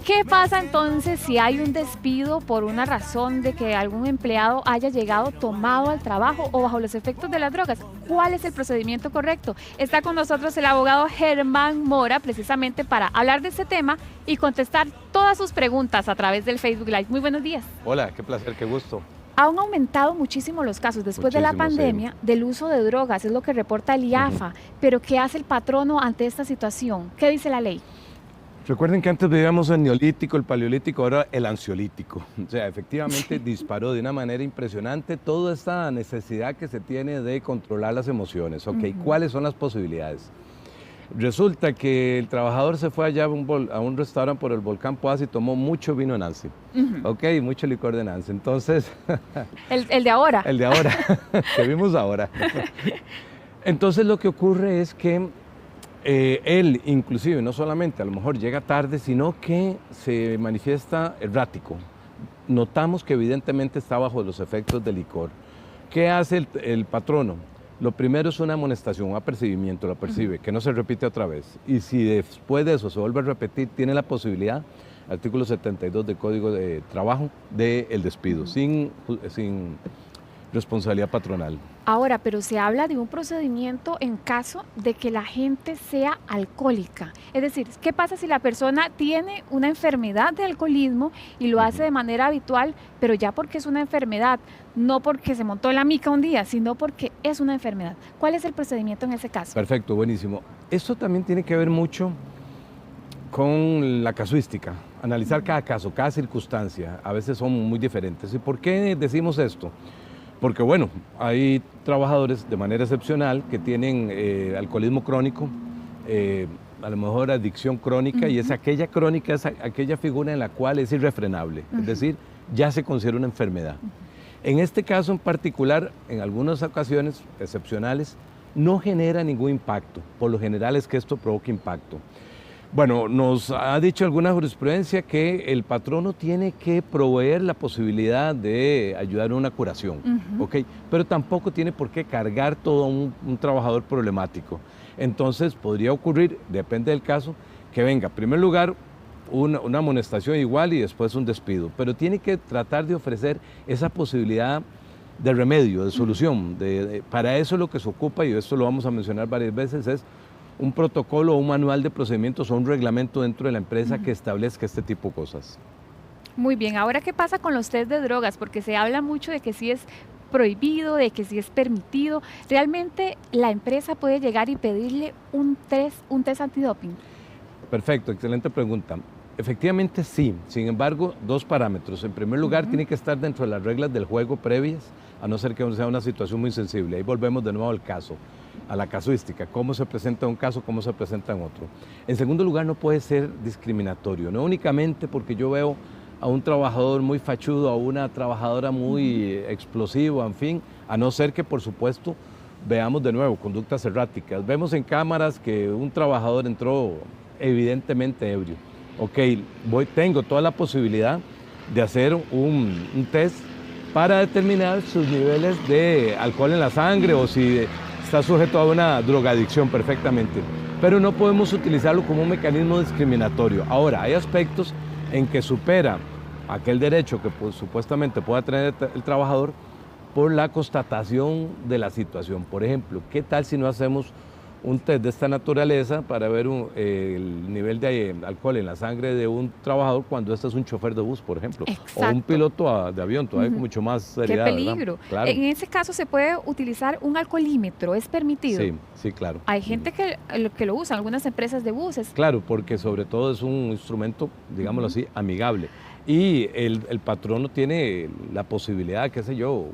¿Qué pasa entonces si hay un despido por una razón de que algún empleado haya llegado tomado al trabajo o bajo los efectos de las drogas? ¿Cuál es el procedimiento correcto? Está con nosotros el abogado Germán Mora, precisamente para hablar de este tema y contestar todas sus preguntas a través del Facebook Live. Muy buenos días. Hola, qué placer, qué gusto. Han aumentado muchísimo los casos después de la pandemia del uso de drogas, es lo que reporta el IAFA. Pero ¿qué hace el patrono ante esta situación? ¿Qué dice la ley? Recuerden que antes vivíamos el neolítico, el paleolítico, ahora el ansiolítico. O sea, efectivamente disparó de una manera impresionante toda esta necesidad que se tiene de controlar las emociones. Ok, ¿cuáles son las posibilidades? Resulta que el trabajador se fue allá a un restaurante por el volcán Poás y tomó mucho vino Nancy. Ok, mucho licor de Nancy. Entonces... el de ahora. El de ahora, que vimos ahora. Entonces lo que ocurre es que él inclusive no solamente a lo mejor llega tarde, sino que se manifiesta errático. Notamos que evidentemente está bajo los efectos del licor. ¿Qué hace el patrono? Lo primero es una amonestación, un apercibimiento, lo percibe, que no se repite otra vez. Y si después de eso se vuelve a repetir, tiene la posibilidad, artículo 72 del Código de Trabajo, del despido, sin responsabilidad patronal. Ahora, pero se habla de un procedimiento en caso de que la gente sea alcohólica. Es decir, ¿qué pasa si la persona tiene una enfermedad de alcoholismo y lo hace de manera habitual, pero ya porque es una enfermedad, no porque se montó en la mica un día, sino porque es una enfermedad? ¿Cuál es el procedimiento en ese caso? Perfecto, buenísimo. Esto también tiene que ver mucho con la casuística, analizar cada caso, cada circunstancia. A veces son muy diferentes. ¿Y por qué decimos esto? Porque bueno, hay trabajadores de manera excepcional que tienen alcoholismo crónico, a lo mejor adicción crónica, y es aquella crónica, es aquella figura en la cual es irrefrenable, es decir, ya se considera una enfermedad. En este caso en particular, en algunas ocasiones excepcionales, no genera ningún impacto, por lo general es que esto provoca impacto. Bueno, nos ha dicho alguna jurisprudencia que el patrono tiene que proveer la posibilidad de ayudar en una curación, ¿ok? Pero tampoco tiene por qué cargar todo un trabajador problemático. Entonces podría ocurrir, depende del caso, que venga, en primer lugar, una amonestación igual y después un despido, pero tiene que tratar de ofrecer esa posibilidad de remedio, de solución. Para eso lo que se ocupa, y esto lo vamos a mencionar varias veces, es un protocolo o un manual de procedimientos o un reglamento dentro de la empresa que establezca este tipo de cosas. Muy bien, ahora ¿qué pasa con los test de drogas? Porque se habla mucho de que sí es prohibido, de que sí es permitido. ¿Realmente la empresa puede llegar y pedirle un test antidoping? Perfecto, excelente pregunta. Efectivamente sí, sin embargo, dos parámetros. En primer lugar, tiene que estar dentro de las reglas del juego previas, a no ser que sea una situación muy sensible. Ahí volvemos de nuevo al caso, a la casuística, cómo se presenta un caso, cómo se presenta en otro. En segundo lugar, no puede ser discriminatorio, no únicamente porque yo veo a un trabajador muy fachudo, a una trabajadora muy explosiva, en fin, a no ser que, por supuesto, veamos de nuevo conductas erráticas. Vemos en cámaras que un trabajador entró evidentemente ebrio. Ok, tengo toda la posibilidad de hacer un test para determinar sus niveles de alcohol en la sangre o si está sujeto a una drogadicción perfectamente, pero no podemos utilizarlo como un mecanismo discriminatorio. Ahora, hay aspectos en que supera aquel derecho que supuestamente pueda tener el trabajador por la constatación de la situación. Por ejemplo, ¿qué tal si no hacemos un test de esta naturaleza para ver el nivel de alcohol en la sangre de un trabajador cuando este es un chofer de bus, por ejemplo? Exacto. O un piloto de avión, todavía con mucho más seriedad. ¡Qué peligro! Claro. En ese caso se puede utilizar un alcoholímetro, ¿es permitido? Sí, sí, claro. Hay gente que lo usa, algunas empresas de buses. Claro, porque sobre todo es un instrumento, digámoslo así, amigable. Y el patrono tiene la posibilidad, qué sé yo,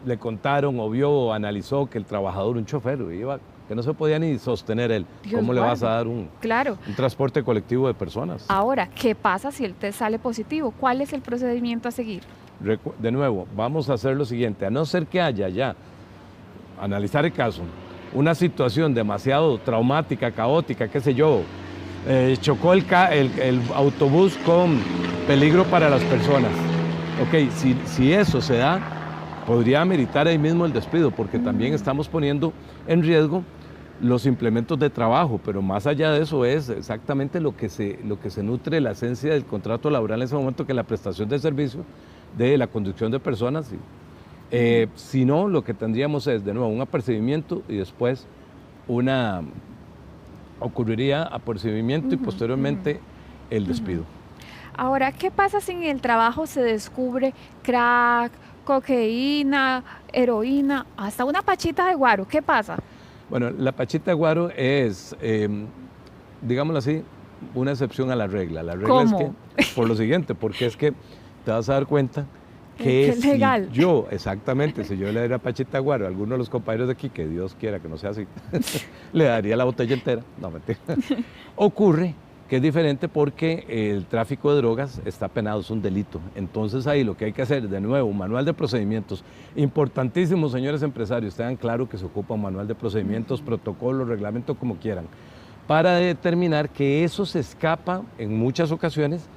le contaron o vio o analizó que el trabajador, un chofer, iba, que no se podía ni sostener él. Dios ¿Cómo guarde. Le vas a dar un transporte colectivo de personas? Ahora, ¿qué pasa si el test sale positivo? ¿Cuál es el procedimiento a seguir? De nuevo, vamos a hacer lo siguiente, a no ser que haya ya, analizar el caso, una situación demasiado traumática, caótica, qué sé yo, chocó el autobús con peligro para las personas. Ok, si eso se da, podría ameritar ahí mismo el despido, porque también estamos poniendo en riesgo los implementos de trabajo, pero más allá de eso es exactamente lo que se nutre la esencia del contrato laboral en ese momento, que es la prestación de servicio, de la conducción de personas. Si no, lo que tendríamos es, de nuevo, un apercibimiento y después ocurriría apercibimiento y posteriormente el despido. Ahora, ¿qué pasa si en el trabajo se descubre crack, cocaína, heroína, hasta una pachita de guaro? ¿Qué pasa? Bueno, la pachita de guaro es, digámoslo así, una excepción a la regla. La regla ¿Cómo? es que, por lo siguiente, porque es que te vas a dar cuenta que es legal. si yo le diera pachita de guaro a alguno de los compañeros de aquí, que Dios quiera que no sea así, le daría la botella entera. No, mentira. Ocurre que es diferente porque el tráfico de drogas está penado, es un delito. Entonces ahí lo que hay que hacer, de nuevo, un manual de procedimientos. Importantísimo, señores empresarios, tengan claro que se ocupa un manual de procedimientos, protocolos, reglamento, como quieran, para determinar que eso se escapa en muchas ocasiones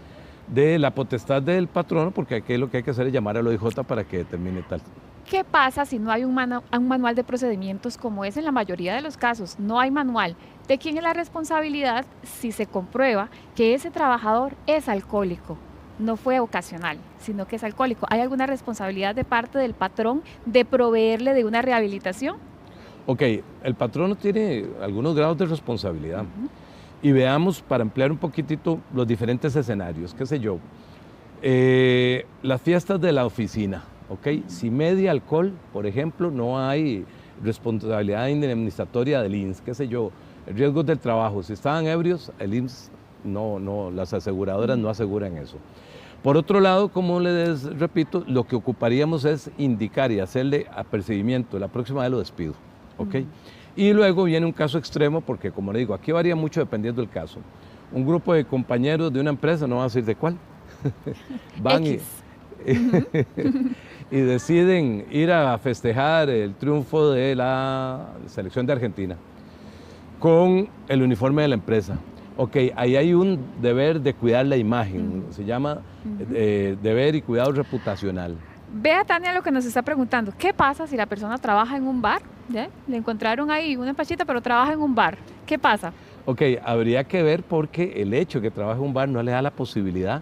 de la potestad del patrono, porque aquí lo que hay que hacer es llamar al OIJ para que determine tal. ¿Qué pasa si no hay un manual de procedimientos, como es en la mayoría de los casos? No hay manual. ¿De quién es la responsabilidad si se comprueba que ese trabajador es alcohólico? No fue ocasional, sino que es alcohólico. ¿Hay alguna responsabilidad de parte del patrón de proveerle de una rehabilitación? Ok, el patrono tiene algunos grados de responsabilidad. Y veamos, para ampliar un poquitito, los diferentes escenarios. Qué sé yo, las fiestas de la oficina. Okay. Si media alcohol, por ejemplo, no hay responsabilidad indemnizatoria del INSS, qué sé yo, riesgos del trabajo. Si estaban ebrios, el INSS las aseguradoras no aseguran eso. Por otro lado, como les repito, lo que ocuparíamos es indicar y hacerle apercibimiento, la próxima vez lo despido. Okay. Y luego viene un caso extremo, porque como le digo, aquí varía mucho dependiendo del caso. Un grupo de compañeros de una empresa, no voy a decir de cuál, van y deciden ir a festejar el triunfo de la selección de Argentina con el uniforme de la empresa. Ok, ahí hay un deber de cuidar la imagen, se llama deber y cuidado reputacional. Vea, Tania, lo que nos está preguntando. ¿Qué pasa si la persona trabaja en un bar? ¿Ya? Le encontraron ahí una pachita, pero trabaja en un bar. ¿Qué pasa? Ok, habría que ver, porque el hecho de que trabaje en un bar no le da la posibilidad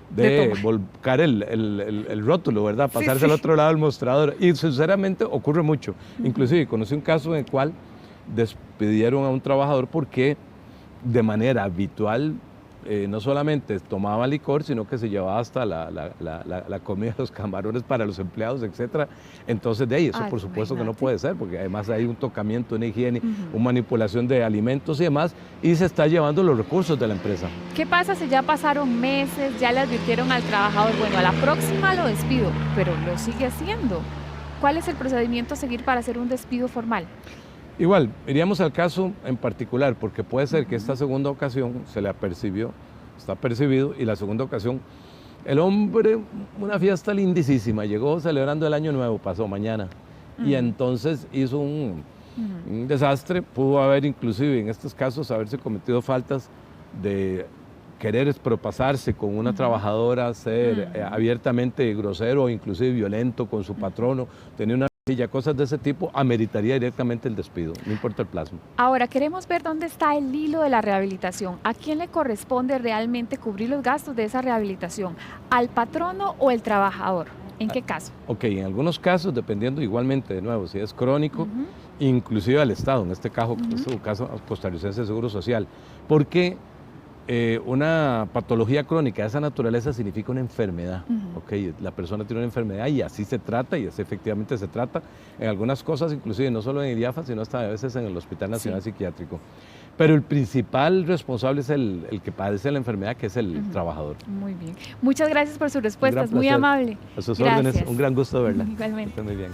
de volcar el rótulo, ¿verdad? Pasarse al otro lado del mostrador. Y sinceramente ocurre mucho. Inclusive conocí un caso en el cual despidieron a un trabajador porque de manera habitual no solamente tomaba licor, sino que se llevaba hasta la comida de los camarones para los empleados, etc. Entonces, de ahí, eso por supuesto que no puede ser, porque además hay un tocamiento, una higiene, una manipulación de alimentos y demás, y se está llevando los recursos de la empresa. ¿Qué pasa si ya pasaron meses, ya le advirtieron al trabajador, bueno, a la próxima lo despido, pero lo sigue haciendo? ¿Cuál es el procedimiento a seguir para hacer un despido formal? Igual, iríamos al caso en particular, porque puede ser que esta segunda ocasión se le apercibió, está percibido, y la segunda ocasión, el hombre, una fiesta lindísima, llegó celebrando el Año Nuevo, pasó mañana, y entonces hizo un desastre. Pudo haber inclusive en estos casos haberse cometido faltas de querer propasarse con una trabajadora, ser abiertamente grosero o inclusive violento con su patrono, tener una cosas de ese tipo, ameritaría directamente el despido, no importa el plazo. Ahora, queremos ver dónde está el hilo de la rehabilitación. ¿A quién le corresponde realmente cubrir los gastos de esa rehabilitación? ¿Al patrono o el trabajador? ¿En qué caso? Ok, en algunos casos, dependiendo igualmente, de nuevo, si es crónico, inclusive al Estado, en este caso, caso costarricense de Seguro Social, porque una patología crónica de esa naturaleza significa una enfermedad. Okay, la persona tiene una enfermedad y así se trata, y así efectivamente se trata en algunas cosas, inclusive no solo en el IAFA, sino hasta a veces en el Hospital Nacional Psiquiátrico. Pero el principal responsable es el que padece la enfermedad, que es el trabajador. Muy bien. Muchas gracias por sus respuestas, muy amable. A sus órdenes, un gran gusto verla. Igualmente. Muy bien.